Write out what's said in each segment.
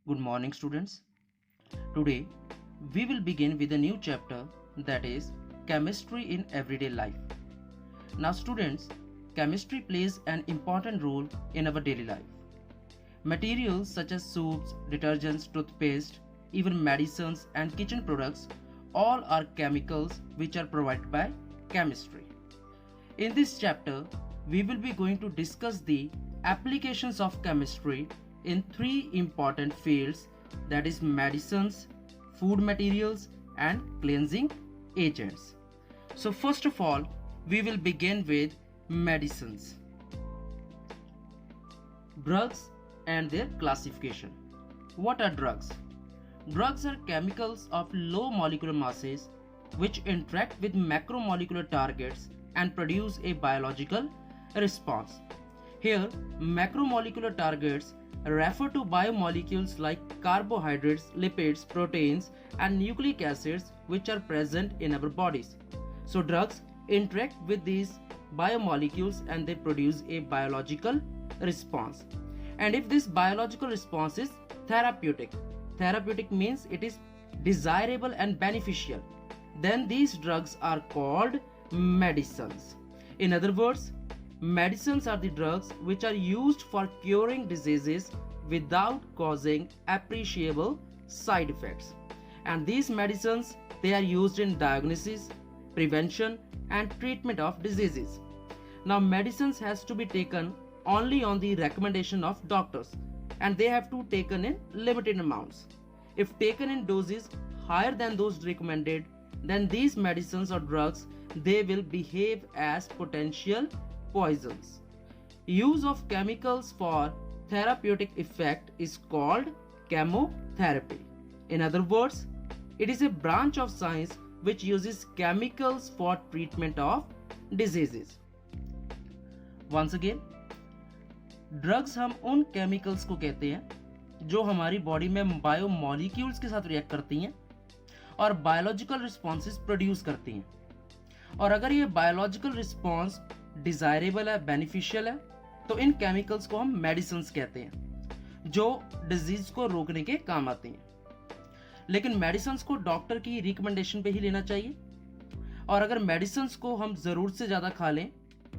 Good morning, students. Today, we will begin with a new chapter that is chemistry in everyday life. Now, students, chemistry plays an important role in our daily life. Materials such as soaps, detergents, toothpaste, even medicines and kitchen products all are chemicals which are provided by chemistry. In this chapter, we will be going to discuss the applications of chemistry in three important fields, that is medicines, food materials and cleansing agents. So first of all, we will begin with medicines. Drugs and their classification. What are drugs? Drugs are chemicals of low molecular masses which interact with macromolecular targets and produce a biological response. Here, macromolecular targets refer to biomolecules like carbohydrates, lipids, proteins, and nucleic acids which are present in our bodies. So, drugs interact with these biomolecules and they produce a biological response. And if this biological response is therapeutic means it is desirable and beneficial, then these drugs are called medicines. In other words, medicines are the drugs which are used for curing diseases without causing appreciable side effects. And these medicines, they are used in diagnosis, prevention and treatment of diseases. Now medicines has to be taken only on the recommendation of doctors and they have to be taken in limited amounts. If taken in doses higher than those recommended, then these medicines or drugs, they will behave as potential poisons. Use of chemicals for therapeutic effect is called chemotherapy. In other words, it is a branch of science which uses chemicals for treatment of diseases. Once again, drugs हम उन chemicals को कहते हैं जो हमारी body में biomolecules के साथ रिएक्ट करती हैं और बायोलॉजिकल रिस्पॉन्सेस प्रोड्यूस करती हैं। और अगर ये बायोलॉजिकल रिस्पॉन्स डिजायरेबल है, बेनिफिशियल है, तो इन केमिकल्स को हम मेडिसिन्स कहते हैं जो डिजीज को रोकने के काम आती हैं। लेकिन मेडिसिन्स को डॉक्टर की रिकमेंडेशन पे ही लेना चाहिए और अगर मेडिसिन्स को हम ज़रूरत से ज़्यादा खा लें,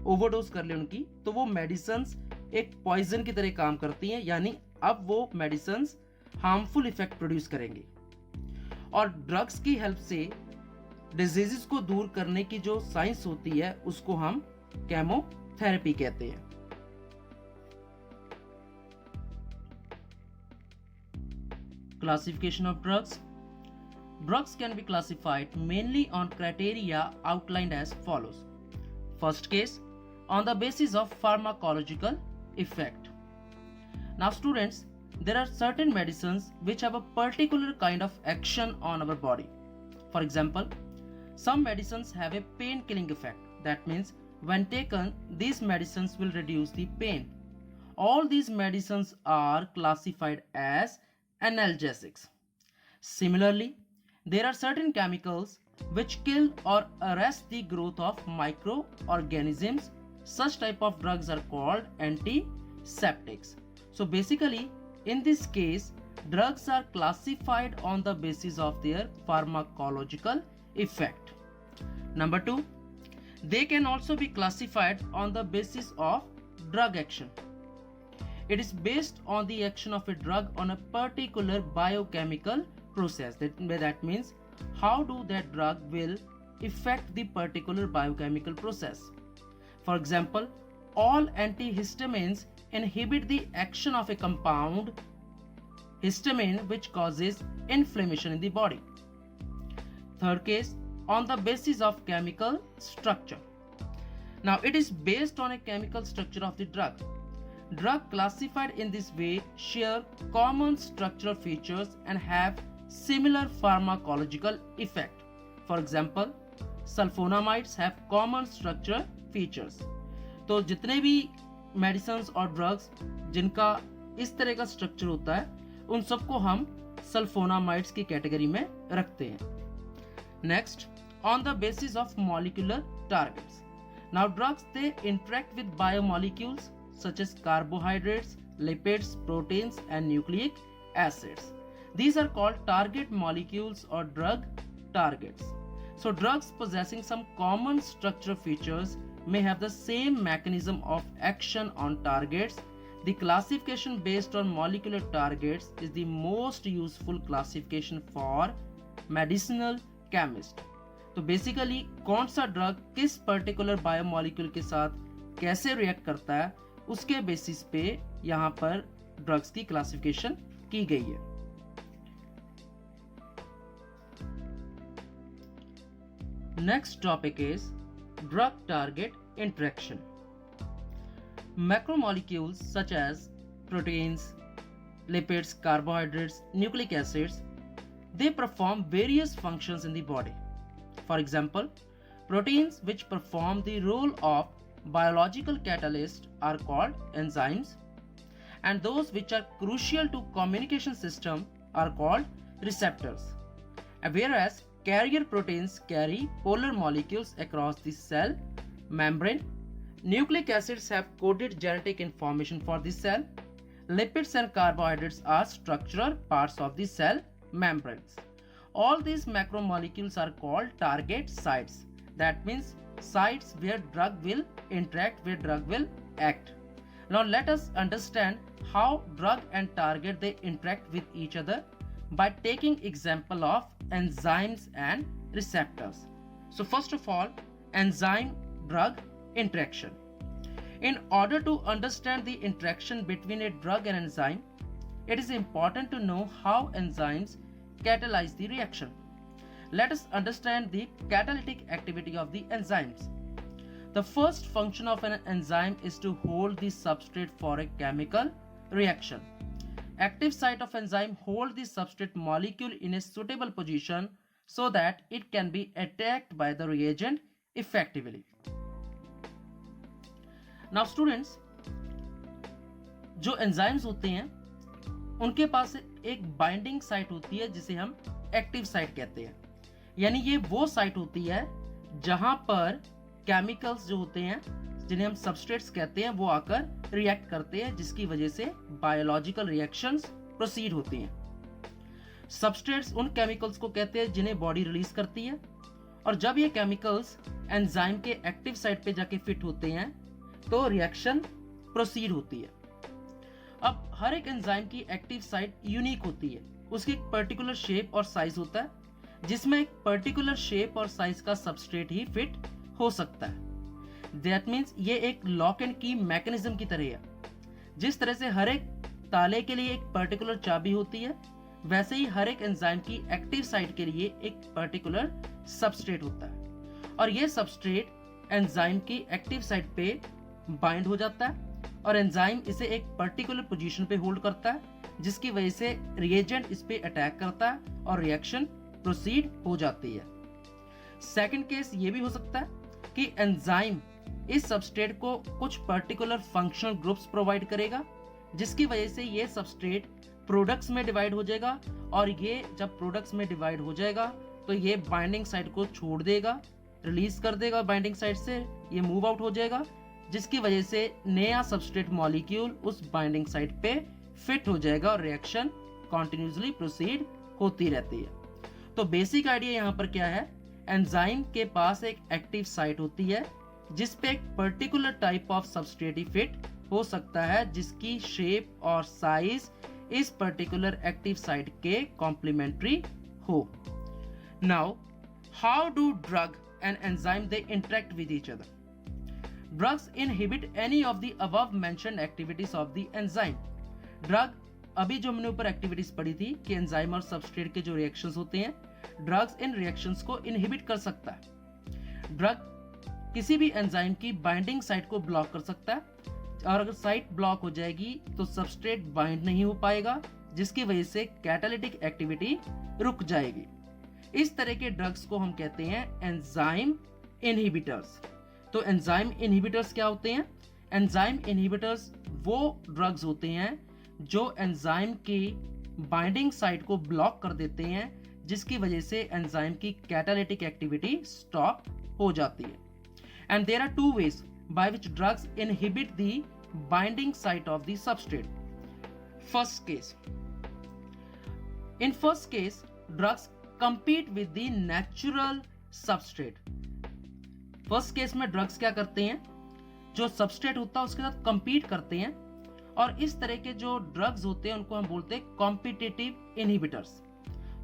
ओवरडोज कर लें उनकी, तो वो मेडिसिन्स एक पॉइजन की तरह काम करती हैं, यानी अब वो मेडिसिन्स हार्मफुल इफेक्ट प्रोड्यूस करेंगे। और ड्रग्स की हेल्प से डिजीजेस को दूर करने की जो साइंस होती है उसको हम केमोथेरेपी कहते हैं। Classification of drugs. Drugs can be classified mainly on criteria outlined as follows. First case, on the basis of pharmacological effect. Now students, there are certain medicines which have a particular kind of action on our body. For example, some medicines have a pain-killing effect. That means when taken, these medicines will reduce the pain. All these medicines are classified as analgesics. Similarly, there are certain chemicals which kill or arrest the growth of microorganisms. Such type of drugs are called antiseptics. So basically, in this case, drugs are classified on the basis of their pharmacological effect. Number 2, they can also be classified on the basis of drug action. It is based on the action of a drug on a particular biochemical process. That means how do that drug will affect the particular biochemical process. For example, all antihistamines inhibit the action of a compound histamine which causes inflammation in the body. Third case, on the basis of chemical structure. Now it is based on a chemical structure of the drug. Drug classified in this way share common structural features and have similar pharmacological effect. For example, sulfonamides have common structural features. तो जितने भी medicines और drugs जिनका इस तरह का structure होता है उन सबको हम सल्फोनामाइड्स की कैटेगरी में रखते हैं। Next, on the basis of molecular targets. Now drugs, they interact with biomolecules such as carbohydrates, lipids, proteins and nucleic acids. These are called target molecules or drug targets. So drugs possessing some common structural features may have the same mechanism of action on targets. The classification based on molecular targets is the most useful classification for medicinal chemist. तो basically कौन सा drug किस particular biomolecule के साथ कैसे react करता है उसके बेसिस पे यहाँ पर ड्रग्स की क्लासिफिकेशन की गई है. Next topic is drug target interaction. Macromolecules such as proteins, lipids, carbohydrates, nucleic acids, they perform various functions in the body. For example, proteins which perform the role of biological catalyst are called enzymes, and those which are crucial to communication system are called receptors. Whereas carrier proteins carry polar molecules across the cell membrane. Nucleic acids have coded genetic information for the cell. Lipids and carbohydrates are structural parts of the cell membranes. All these macromolecules are called target sites. That means sites where drug will interact, where drug will act. Now let us understand how drug and target they interact with each other by taking example of enzymes and receptors. So first of all, enzyme drug interaction. In order to understand the interaction between a drug and enzyme, it is important to know how enzymes catalyze the reaction. Let us understand the catalytic activity of the enzymes. The first function of an enzyme is to hold the substrate for a chemical reaction. Active site of enzyme hold the substrate molecule in a suitable position so that it can be attacked by the reagent effectively. Now students, जो enzymes होते हैं उनके पास एक binding site होती है जिसे हम active site कहते हैं. यानी ये वो साइट होती है जहां पर केमिकल्स जो होते हैं जिन्हें हम सबस्ट्रेट्स कहते हैं वो आकर रिएक्ट करते हैं, जिसकी वजह से बायोलॉजिकल रिएक्शंस प्रोसीड होती हैं. सबस्ट्रेट्स उन केमिकल्स को कहते हैं जिन्हें बॉडी रिलीज करती है, और जब ये केमिकल्स एंजाइम के एक्टिव साइट पे जाके फिट होते हैं तो रिएक्शन प्रोसीड होती है. अब हर एक एंजाइम की एक्टिव साइट यूनिक होती है. उसकी एक पर्टिकुलर शेप और साइज होता है जिसमें एक पर्टिकुलर शेप और साइज का सबस्ट्रेट ही फिट हो सकता है. दैट मीन्स ये एक लॉक एंड की मैकेनिज्म की तरह है. जिस तरह से हर एक ताले के लिए एक पर्टिकुलर चाबी होती है, वैसे ही हर एक एंजाइम की एक्टिव साइट के लिए एक पर्टिकुलर सबस्ट्रेट होता है, और ये सबस्ट्रेट एंजाइम की एक्टिव साइट पे बाइंड हो जाता है और एंजाइम इसे एक पर्टिकुलर पोजीशन पे होल्ड करता है, जिसकी वजह से रिएजेंट इस पे अटैक करता है और रिएक्शन प्रोसीड हो जाती है. सेकंड केस ये भी हो सकता है कि एंजाइम इस सबस्ट्रेट को कुछ पर्टिकुलर फंक्शनल ग्रुप्स प्रोवाइड करेगा, जिसकी वजह से ये सबस्ट्रेट प्रोडक्ट्स में डिवाइड हो जाएगा, और ये जब प्रोडक्ट्स में डिवाइड हो जाएगा तो ये बाइंडिंग साइट को छोड़ देगा, रिलीज कर देगा बाइंडिंग साइट से, ये मूव आउट हो जाएगा, जिसकी वजह से नया सबस्ट्रेट मॉलिक्यूल उस बाइंडिंग साइट पे फिट हो जाएगा और रिएक्शन कॉन्टिन्यूसली प्रोसीड होती रहती है. तो बेसिक आइडिया यहाँ पर क्या है, एंजाइम के पास एक एक्टिव साइट होती है जिस पे एक particular type of substrate he fit हो सकता है, जिसकी शेप और साइज इस पर्टिकुलर एक्टिव साइट के कॉम्प्लीमेंट्री हो. Now how do drug and enzyme they interact with each other. Drugs inhibit any of the above mentioned activities of the enzyme. Drug, अभी जो हमने ऊपर एक्टिविटीज पढ़ी थी कि एंजाइम और सबस्ट्रेट के जो रिएक्शंस होते हैं, ड्रग्स इन रिएक्शंस को इनहिबिट कर सकता है. ड्रग किसी भी एंजाइम की बाइंडिंग साइट को ब्लॉक कर सकता है, और अगर साइट ब्लॉक हो जाएगी तो सबस्ट्रेट बाइंड नहीं हो पाएगा, जिसकी वजह से कैटालिटिक एक्टिविटी रुक जाएगी. इस तरह के ड्रग्स को हम कहते हैं एंजाइम इनहिबिटर्स. तो एंजाइम इनहिबिटर्स क्या होते हैं? एंजाइम इनहिबिटर्स वो ड्रग्स होते हैं जो एंजाइम की बाइंडिंग साइट को ब्लॉक कर देते हैं, जिसकी वजह से एंजाइम की कैटालिटिक एक्टिविटी स्टॉप हो जाती है. And there are two ways by which drugs inhibit the binding site of the substrate. First case, In first case, drugs compete with the natural substrate. First case में drugs क्या करते हैं, जो substrate होता है उसके साथ compete करते हैं, और इस तरह के जो ड्रग्स होते हैं उनको हम बोलते हैं कॉम्पिटिटिव इनहिबिटर्स।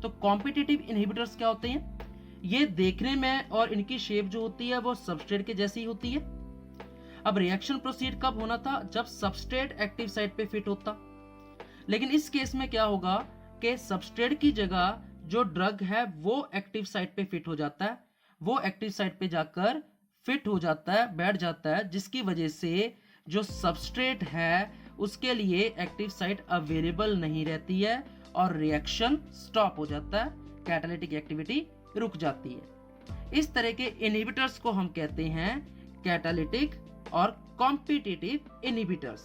तो कॉम्पिटिटिव इनहिबिटर्स क्या होते हैं, ये देखने में और इनकी शेप जो होती है वो सबस्ट्रेट के जैसी होती है। अब रिएक्शन प्रोसीड कब होना था, जब सबस्ट्रेट एक्टिव साइट पे फिट होता। लेकिन इस केस में क्या होगा कि सबस्ट्रेट की जगह जो ड्रग है वो एक्टिव साइट पे फिट हो जाता है, वो एक्टिव साइट पे जाकर फिट हो जाता है, बैठ जाता है, जिसकी वजह से जो सबस्ट्रेट है उसके लिए एक्टिव साइट अवेलेबल नहीं रहती है और रिएक्शन स्टॉप हो जाता है, कैटालिटिक एक्टिविटी रुक जाती है। इस तरह के इनहिबिटर्स को हम कहते हैं कैटालिटिक और कॉम्पिटिटिव इनहिबिटर्स,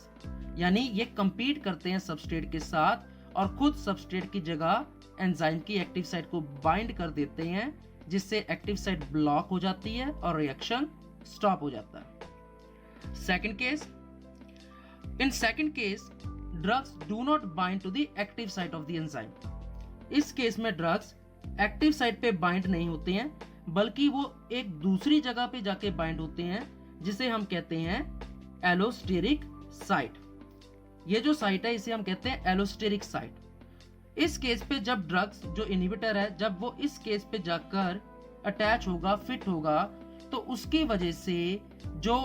यानी ये कंपीट करते हैं सबस्ट्रेट के साथ और खुद सबस्ट्रेट की जगह एंजाइम की एक्टिव साइट को बाइंड कर देते हैं, जिससे एक्टिव साइट ब्लॉक हो जाती है और रिएक्शन स्टॉप हो जाता है। Second case, in second case drugs do not bind to the active site of the enzyme. इस केस में ड्रग्स एक्टिव साइट पे बाइंड नहीं होते हैं, बल्कि वो एक दूसरी जगह पे जाके बाइंड होते हैं, जिसे हम कहते हैं एलोस्टेरिक साइट। ये जो साइट है इसे हम कहते हैं एलोस्टेरिक साइट। इस केस पे जब ड्रग्स जो इनहिबिटर है, जब वो इस केस पे जाकर अटैच होगा, फिट होगा, तो उसकी वजह से जो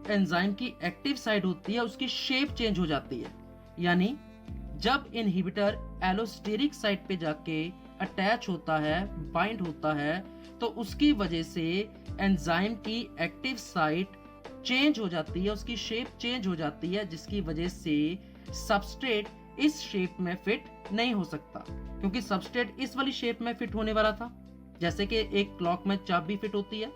एंजाइम की एक्टिव साइट होती है उसकी शेप चेंज हो जाती है। यानी जब इनहिबिटर एलोस्टेरिक साइट पे जाके अटैच होता है, बाइंड होता है, तो उसकी वजह से एंजाइम की एक्टिव साइट चेंज हो जाती है, उसकी शेप चेंज हो जाती है, जिसकी वजह से सबस्ट्रेट इस शेप में फिट नहीं हो सकता, क्योंकि सबस्ट्रेट इस वाली शेप में फिट होने वाला था, जैसे कि एक क्लॉक में चाबी फिट होती है।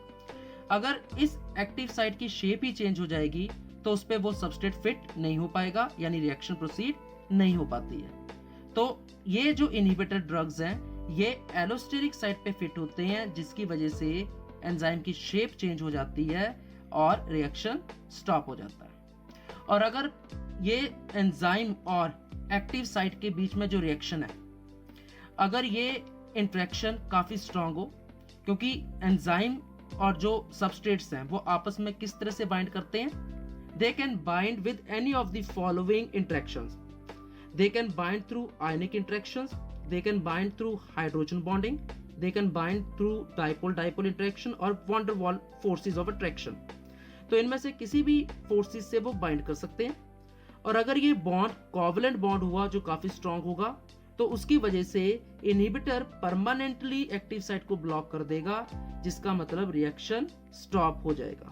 अगर इस एक्टिव साइट की शेप ही चेंज हो जाएगी तो उस पे वो सबस्ट्रेट फिट नहीं हो पाएगा, यानी रिएक्शन प्रोसीड नहीं हो पाती है। तो ये जो इनहिबिटर ड्रग्स हैं ये एलोस्टेरिक साइट पे फिट होते हैं, जिसकी वजह से एंजाइम की शेप चेंज हो जाती है और रिएक्शन स्टॉप हो जाता है। और अगर ये एंजाइम और एक्टिव साइट के बीच में जो रिएक्शन है, अगर ये इंटरेक्शन काफी स्ट्रांग हो, क्योंकि एंजाइम और जो सबस्ट्रेट्स हैं वो आपस में किस तरह से बाइंड करते हैं, they can bind with any of the following interactions. They can bind through ionic interactions, they can bind through hydrogen bonding, they can bind through dipole dipole interaction और van der Waals forces of attraction. तो इनमें से किसी भी forces से वो bind कर सकते हैं। और अगर ये बॉन्ड कोवलेंट बॉन्ड हुआ जो काफी स्ट्रांग होगा, तो उसकी वजह से इनहिबिटर परमानेंटली एक्टिव साइट को ब्लॉक कर देगा, जिसका मतलब रिएक्शन स्टॉप हो जाएगा।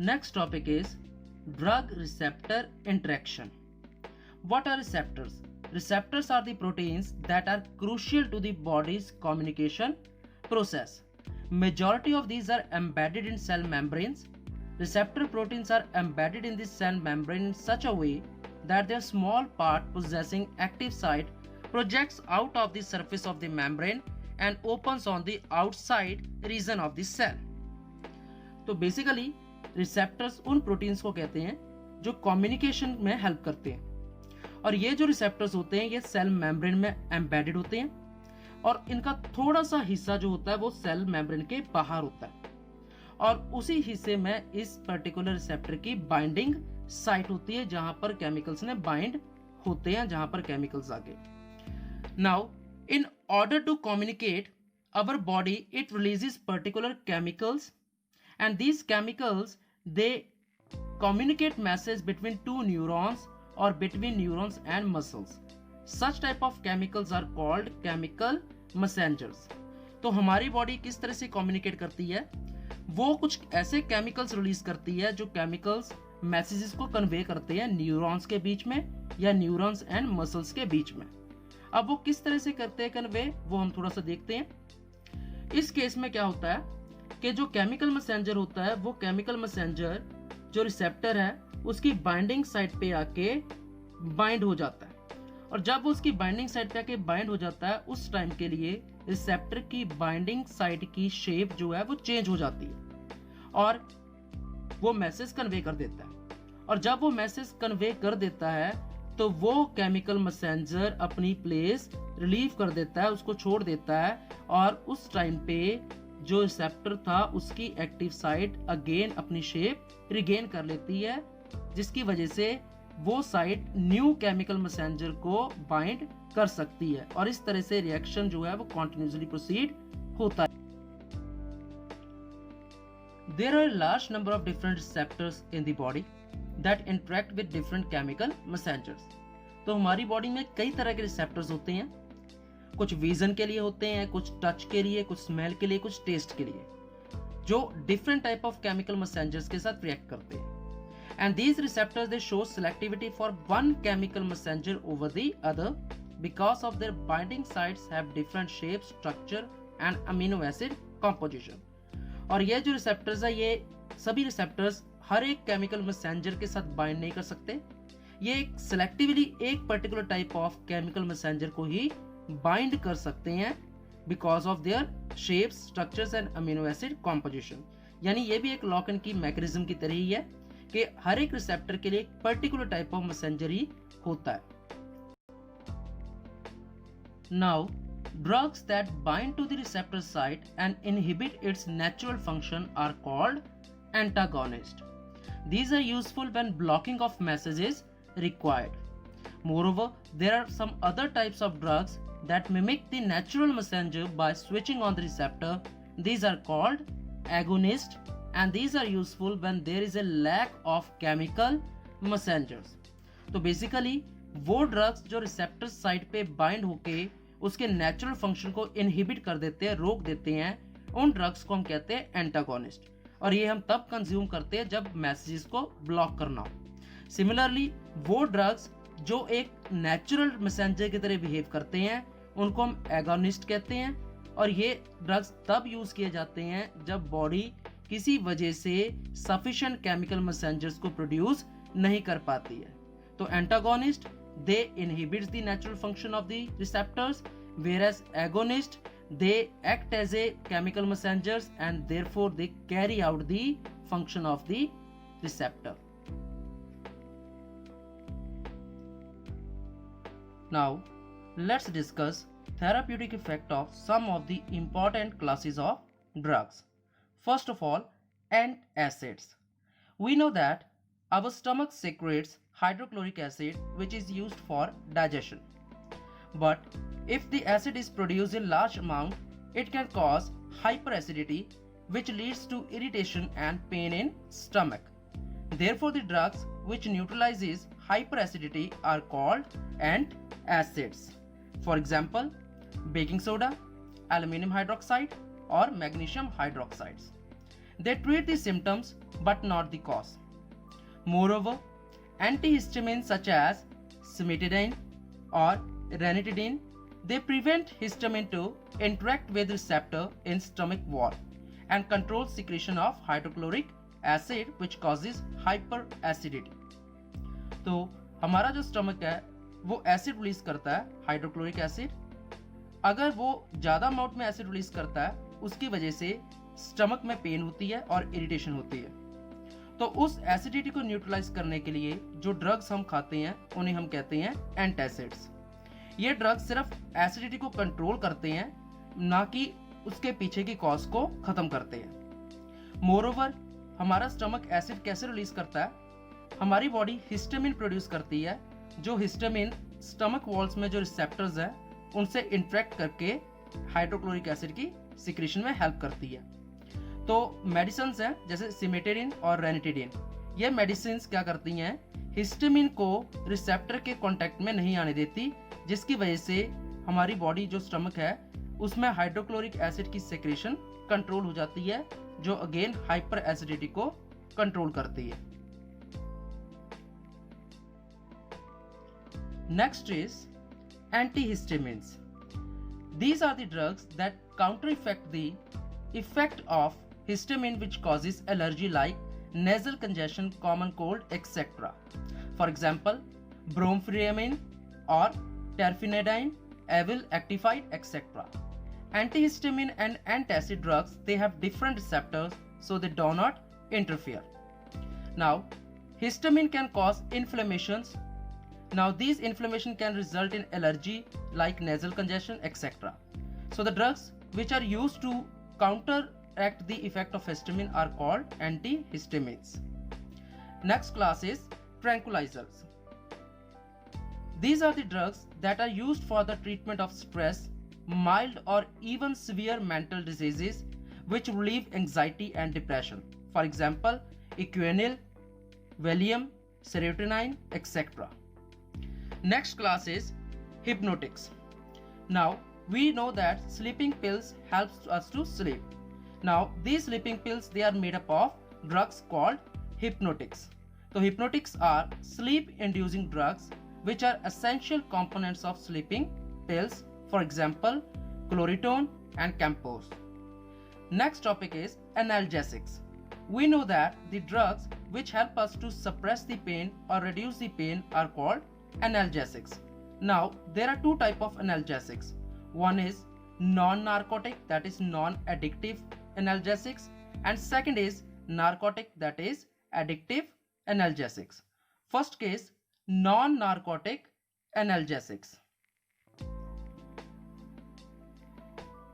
Next topic is drug receptor interaction. What are receptors? Receptors are the proteins that are crucial to the body's communication process. Majority of these are embedded in cell membranes. Receptor proteins are embedded in the cell membrane in such a way that their small part possessing active site projects out of the surface of the membrane and opens on the outside region of the cell. तो basically receptors उन proteins को कहते हैं जो communication में help करते हैं, और ये जो रिसेप्टर्स होते हैं ये सेल मेम्ब्रेन में एम्बेडेड होते हैं, और इनका थोड़ा सा हिस्सा जो होता है वो सेल मेम्ब्रेन के बाहर होता है, और उसी हिस्से में इस पर्टिकुलर रिसेप्टर की बाइंडिंग साइट होती है, जहां पर केमिकल्स ने बाइंड होते हैं, जहां पर केमिकल्स आगे। Now in order to communicate our body, it releases particular chemicals, and these chemicals they communicate message between two neurons or between neurons and muscles. Such type of chemicals are called chemical messengers. तो हमारी body किस तरह से communicate करती है, वो कुछ ऐसे केमिकल्स रिलीज करती है जो केमिकल्स मैसेजेस को कन्वे करते हैं न्यूरॉन्स के बीच में या न्यूरॉन्स एंड मसल्स के बीच में। अब वो किस तरह से करते हैं कन्वे, वो हम थोड़ा सा देखते हैं। इस केस में क्या होता है कि जो केमिकल मैसेंजर होता है, वो केमिकल मैसेंजर जो रिसेप्टर है उसकी बाइंडिंग साइट पे आके बाइंड हो जाता है, और जब वो उसकी बाइंडिंग साइट पे आके बाइंड हो जाता है उस टाइम के लिए रिसेप्टर की बाइंडिंग साइट की शेप जो है वो चेंज हो जाती है और वो मैसेज कन्वे कर देता है। और जब वो मैसेज कन्वे कर देता है तो वो केमिकल मैसेंजर अपनी प्लेस रिलीव कर देता है, उसको छोड़ देता है, और उस टाइम पे जो रिसेप्टर था उसकी एक्टिव साइट अगेन अपनी शेप रिगेन कर लेती है, जिसकी वजह से वो साइट न्यू केमिकल मैसेंजर को बाइंड कर सकती है, और इस तरह से रिएक्शन जो है वो कॉन्टिन्यूसली प्रोसीड होता है। There are a large number of different receptors in the body that interact with different chemical messengers. तो हमारी बॉडी में कई तरह के रिसेप्टर्स होते हैं, कुछ विजन के लिए होते हैं, कुछ टच के लिए, कुछ स्मेल के लिए, कुछ टेस्ट के लिए, जो different type of chemical messengers के साथ रिएक्ट करते हैं। And these receptors they show selectivity for one chemical messenger over the other because of their binding sites have different shape, structure and amino acid composition. और ये जो receptors है, ये सभी रिसेप्टर्स हर एक केमिकल मैसेंजर के साथ बाइंड नहीं कर सकते, ये एक सिलेक्टिवली एक particular type of chemical messenger को ही बाइंड कर सकते हैं because of their shapes, structures and amino acid composition. यानी ये भी एक लॉक एंड की मैकेनिज्म की तरह ही है कि हर एक रिसेप्टर के लिए एक पर्टिकुलर टाइप ऑफ मैसेंजर ही होता है। Now drugs that bind to the receptor site and inhibit its natural function are called antagonists. These are useful when blocking of messages required. Moreover, there are some other types of drugs that mimic the natural messenger by switching on the receptor. These are called agonists, and these are useful when there is a lack of chemical messengers. तो basically वो drugs जो receptor site पे bind होके उसके natural function को inhibit कर देते हैं, रोक देते हैं, उन ड्रग्स को हम कहते हैं एंटागोनिस्ट, और ये हम तब कंज्यूम करते हैं जब मैसेजेस को ब्लॉक करना हो। सिमिलरली वो ड्रग्स जो एक नेचुरल मैसेंजर की तरह बिहेव करते हैं उनको हम एगोनिस्ट कहते हैं, और ये ड्रग्स तब यूज किए जाते हैं जब बॉडी किसी वजह से सफिशिएंट केमिकल मैसेंजर्स को प्रोड्यूस नहीं कर पाती है। तो antagonist they inhibits the natural function of the receptors, whereas agonists they act as a chemical messengers and therefore they carry out the function of the receptor. Now let's discuss therapeutic effect of some of the important classes of drugs. First of all, antacids. We know that our stomach secretes hydrochloric acid which is used for digestion. But if the acid is produced in large amount, it can cause hyperacidity which leads to irritation and pain in stomach. Therefore, the drugs which neutralizes hyperacidity are called antacids. For example, baking soda, aluminum hydroxide or magnesium hydroxides. They treat the symptoms but not the cause. Moreover, antihistamines such as cimetidine or ranitidine, they prevent histamine to interact with receptor in stomach wall and control secretion of hydrochloric acid which causes hyperacidity. तो हमारा जो stomach है वो acid release करता है, hydrochloric acid. अगर वो ज़्यादा अमाउंट में एसिड रिलीज करता है उसकी वजह से स्टमक में पेन होती है और इरिटेशन होती है। तो उस एसिडिटी को न्यूट्रलाइज करने के लिए जो ड्रग्स हम खाते हैं उन्हें हम कहते हैं एंटासिड्स। ये ड्रग्स सिर्फ एसिडिटी को कंट्रोल करते हैं, ना कि उसके पीछे की कॉज को खत्म करते हैं। मोरओवर, हमारा स्टमक एसिड कैसे रिलीज करता है? हमारी बॉडी हिस्टामिन प्रोड्यूस करती है, जो हिस्टामिन स्टमक वॉल्स में जो रिसेप्टर्स हैं उनसे इंटरेक्ट करके हाइड्रोक्लोरिक एसिड की सिक्रीशन में हेल्प करती है। तो मेडिसिन हैं जैसे सिमेटेरिन और रेनिटिडिन, ये मेडिसिन क्या करती हैं, हिस्टामिन को रिसेप्टर के कांटेक्ट में नहीं आने देती, जिसकी वजह से हमारी बॉडी जो स्टमक है उसमें हाइड्रोक्लोरिक एसिड की सेक्रेशन कंट्रोल हो जाती है, जो अगेन हाइपर एसिडिटी को कंट्रोल करती है। Next is antihistamines. These are the drugs that counter-effect the effect of histamine which causes allergy like nasal congestion, common cold, etc. For example, brompheniramine or terfenadine, Avil Actifide, etc. Antihistamine and antacid drugs, they have different receptors, so they do not interfere. Now, Histamine can cause inflammations. Now these inflammation can result in allergy like nasal congestion, etc. So the drugs which are used to counteract the effect of histamine are called antihistamines. Next class is tranquilizers. These are the drugs that are used for the treatment of stress, mild or even severe mental diseases which relieve anxiety and depression. For example, Equanil, Valium, Serotonin, etc. Next class is hypnotics. Now we know that sleeping pills helps us to sleep. Now these sleeping pills, they are made up of drugs called hypnotics. So hypnotics are sleep inducing drugs which are essential components of sleeping pills, for example Chloroquine and Campos. Next topic is analgesics. We know that the drugs which help us to suppress the pain or reduce the pain are called analgesics. Now there are two types of analgesics. One is non-narcotic, that is non-addictive analgesics, and second is narcotic, that is addictive analgesics. First case, non-narcotic analgesics.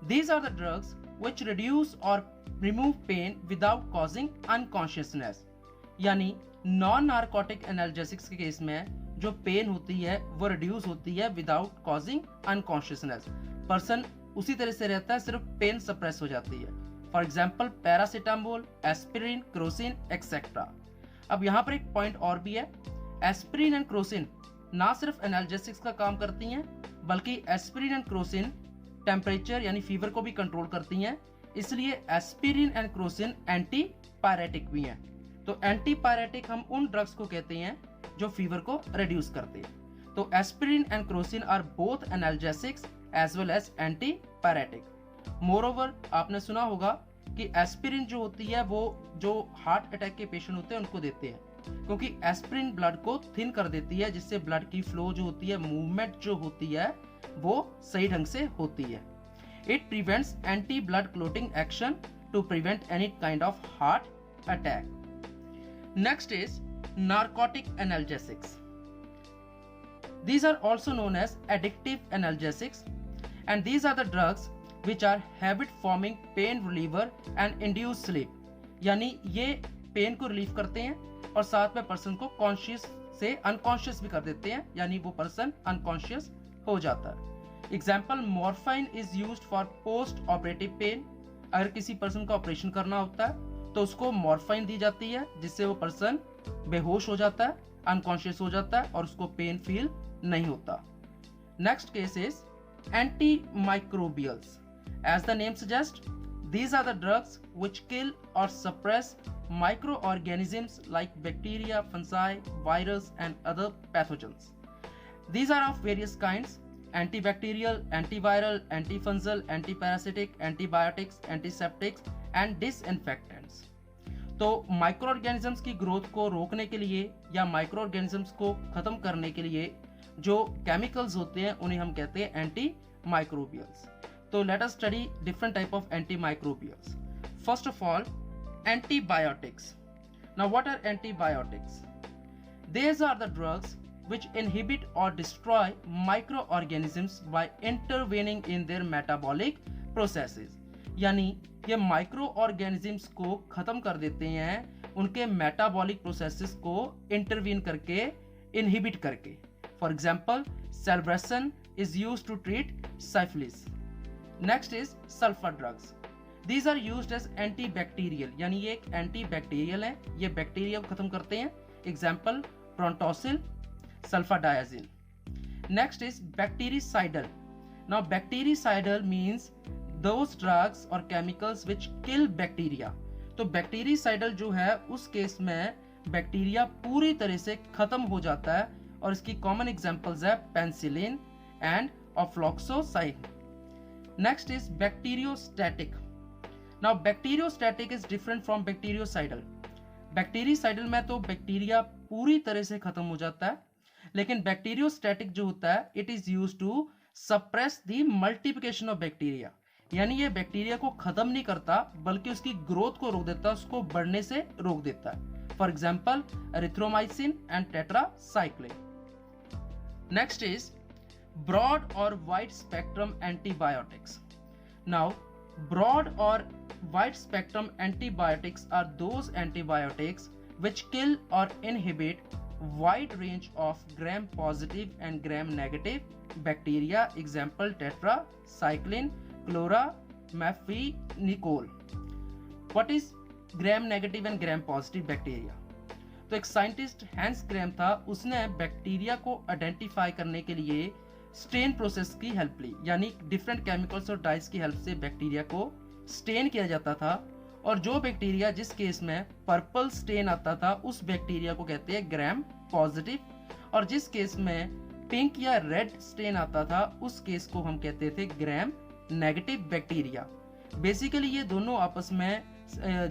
These are the drugs which reduce or remove pain without causing unconsciousness. यानी non narcotic analgesics के case में जो pen होती है वो reduce होती है without causing unconsciousness. Person उसी तरह से रहता है, सिर्फ पेन सप्रेस हो जाती है. For example paracetamol, aspirin, Crocin etcetera. अब यहाँ पर एक पॉइंट और भी है. एस्पिरिन एंड क्रोसिन ना सिर्फ एनाल्जेसिक्स का काम करती हैं बल्कि एस्पिरिन एंड क्रोसिन टेम्परेचर यानी फीवर को भी कंट्रोल करती हैं. इसलिए aspirin and Crocin anti pyretic भी हैं. तो एंटी पायरेटिक हम उन ड्रग्स को कहते हैं जो फीवर को रिड्यूस करते हैं. तो aspirin and Crocin are both analgesics as well as anti pyretic. Moreover आपने सुना होगा कि एस्पिरिन जो होती है वो जो हार्ट अटैक के पेशेंट होते हैं उनको देते हैं, क्योंकि एस्पिरिन ब्लड को थिन कर देती है, जिससे ब्लड की फ्लो जो होती है, मूवमेंट जो होती है वो सही ढंग से होती है. It prevents anti blood clotting action to prevent any kind of heart attack. Next is narcotic analgesics. These are also known as addictive analgesics, and these are the drugs which are habit forming pain reliever and induce sleep. यानी ये pen को relieve करते हैं और साथ में person को conscious से अनकॉन्शियस भी कर देते हैं, यानी वो पर्सन अनकॉन्शियस हो जाता है. Example, morphine is used for post operative pain. अगर किसी पर्सन का ऑपरेशन करना होता है तो उसको मॉर्फाइन दी जाती है, जिससे वो पर्सन बेहोश हो जाता है, अनकॉन्शियस हो जाता है और उसको पेन फील नहीं होता. Next case is anti microbials. As the name suggest, these are the drugs which kill or suppress microorganisms like bacteria, fungi, virus and other pathogens. These are of various kinds: antibacterial, antiviral, antifungal, antiparasitic, antibiotics, antiseptics and disinfectants. तो micro organisms की growth को रोकने के लिए या micro organisms को खत्म करने के लिए जो केमिकल्स होते हैं उन्हें हम कहते हैं एंटी माइक्रोबियल्स. तो let us study different type of anti microbials. First of all, antibiotics. Now what are antibiotics? These are the drugs which inhibit or destroy microorganisms by intervening in their metabolic processes. यानी ये micro organisms को खत्म कर देते हैं उनके metabolic processes को intervene करके, इनहिबिट करके. For example, salvarsan is used to treat syphilis. Next is sulphur drugs. These are used as antibacterial, यानी ये एक एंटीबैक्टीरियल है, ये बैक्टीरिया को खत्म करते हैं. Example, prontosil, sulphadiazine. Next is bactericidal. Now bactericidal means those drugs or chemicals which kill bacteria. तो बैक्टीरिसाइडल जो है उस केस में बैक्टीरिया पूरी तरह से खत्म हो जाता है और इसकी कॉमन एग्जांपल्स है penicillin and ofloxacin. Next is bacteriostatic. Now bacteriostatic is different from bacteriocidal. Bactericidal में तो बैक्टीरिया पूरी तरह से खत्म हो जाता है, लेकिन बैक्टीरियोस्टैटिक जो होता है it is used to suppress the multiplication of bacteria. यानी ये बैक्टीरिया को खत्म नहीं करता बल्कि उसकी ग्रोथ को रोक देता है, उसको बढ़ने से रोक देता है. For example, erythromycin and tetracycline. Next is broad or wide spectrum antibiotics. Now, broad or wide spectrum antibiotics are those antibiotics which kill or inhibit wide range of gram positive and gram negative bacteria. Example, tetracycline, chloramphenicol. What is gram negative and gram positive bacteria? तो एक scientist hence ग्राम था, उसने bacteria को identify करने के लिए stand process की help ली, यानी डिफरेंट केमिकल्स और डाइस की हेल्प से बैक्टीरिया को स्टेन किया जाता था, और जो बैक्टीरिया जिस केस में पर्पल स्टेन आता था उस बैक्टीरिया को कहते हैं ग्राम पॉजिटिव, और जिस केस में पिंक या रेड स्टेन आता था उस केस को हम कहते थे ग्राम नेगेटिव बैक्टीरिया। बेसिकली ये दोनों आपस में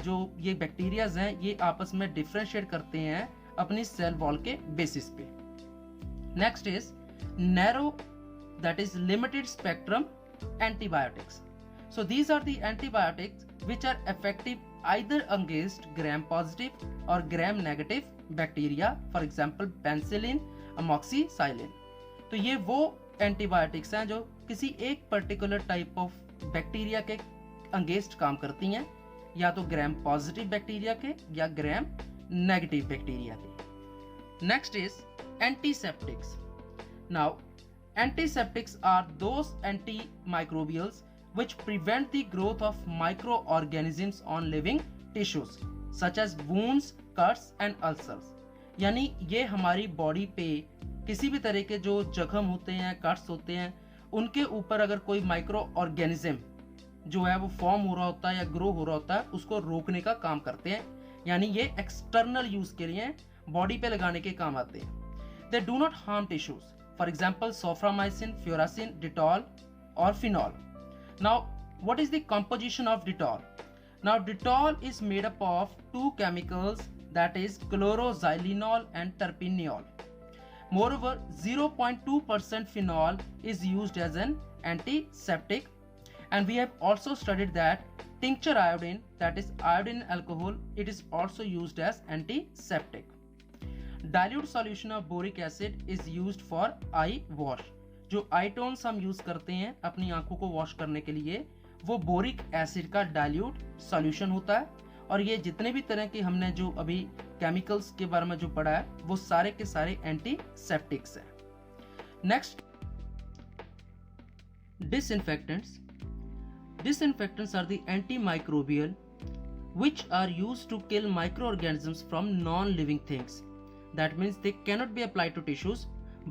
जो ये बैक्टीरियाज हैं ये आपस में डिफरेंशिएट करते हैं अपनी सेल वॉल के बेसिस पे। Next is narrow, that is limited spectrum antibiotics. So these are the antibiotics which are effective either against gram positive or gram negative bacteria, for example penicillin, amoxicillin. तो ये वो antibiotics हैं जो किसी एक particular type of bacteria के against काम करती हैं, या तो ग्राम पॉजिटिव बैक्टीरिया के या ग्राम नेगेटिव बैक्टीरिया के. Next is antiseptics. Now antiseptics are those antimicrobials which prevent the growth of microorganisms on living tissues such as wounds, cuts and ulcers. यानी ये हमारी बॉडी पे किसी भी तरह के जो जख्म होते हैं, कट्स होते हैं, उनके ऊपर अगर कोई माइक्रो ऑर्गेनिज्म जो है वो फॉर्म हो रहा होता है या ग्रो हो रहा होता है, उसको रोकने का काम करते हैं. यानी ये एक्सटर्नल यूज के लिए बॉडी पे लगाने के काम आते हैं. They do not harm tissues. For example soframycin, furacin, Dettol और phenol. Now, what is the composition of Dettol? Now, Dettol is made up of two chemicals, that is chloroxylenol and terpineol. Moreover, 0.2% phenol is used as an antiseptic, and we have also studied that tincture iodine, that is iodine alcohol, it is also used as antiseptic. Dilute solution of boric acid is used for eye wash. जो आईटोन्स हम use करते हैं अपनी आंखों को wash करने के लिए, वो बोरिक एसिड का डाइल्यूट सॉल्यूशन होता है. और ये जितने भी तरह के हमने जो अभी केमिकल्स के बारे में जो पढ़ा है वो सारे के सारे एंटीसेप्टिक्स हैं. Next, disinfectants. Disinfectants are the antimicrobial which are used to kill microorganisms from non-living things. That means they cannot be applied to tissues,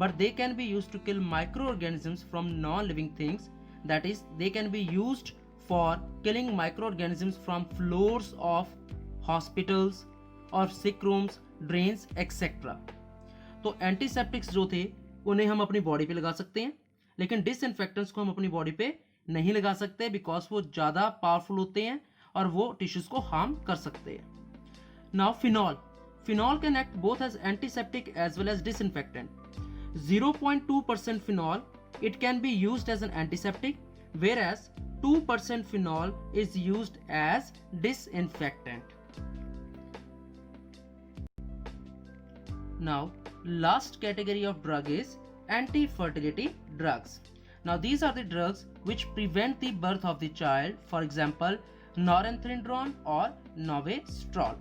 but they can be used to kill microorganisms from non-living things. That is, they can be used for killing microorganisms from floors of hospitals or sick rooms, drains, etc. तो antiseptics जो थे उन्हें हम अपनी body पे लगा सकते हैं, लेकिन डिसइंफेक्टेंट्स को हम अपनी बॉडी पे नहीं लगा सकते बिकॉज वो ज़्यादा पावरफुल होते हैं और वो टिश्यूज को हार्म कर सकते हैं. Now phenol. Phenol can act both as antiseptic as well as disinfectant. 0.2% phenol, it can be used as an antiseptic, whereas 2% phenol is used as disinfectant. Now, last category of drug is anti-fertility drugs. Now, these are the drugs which prevent the birth of the child. For example, norethindrone or novestrol.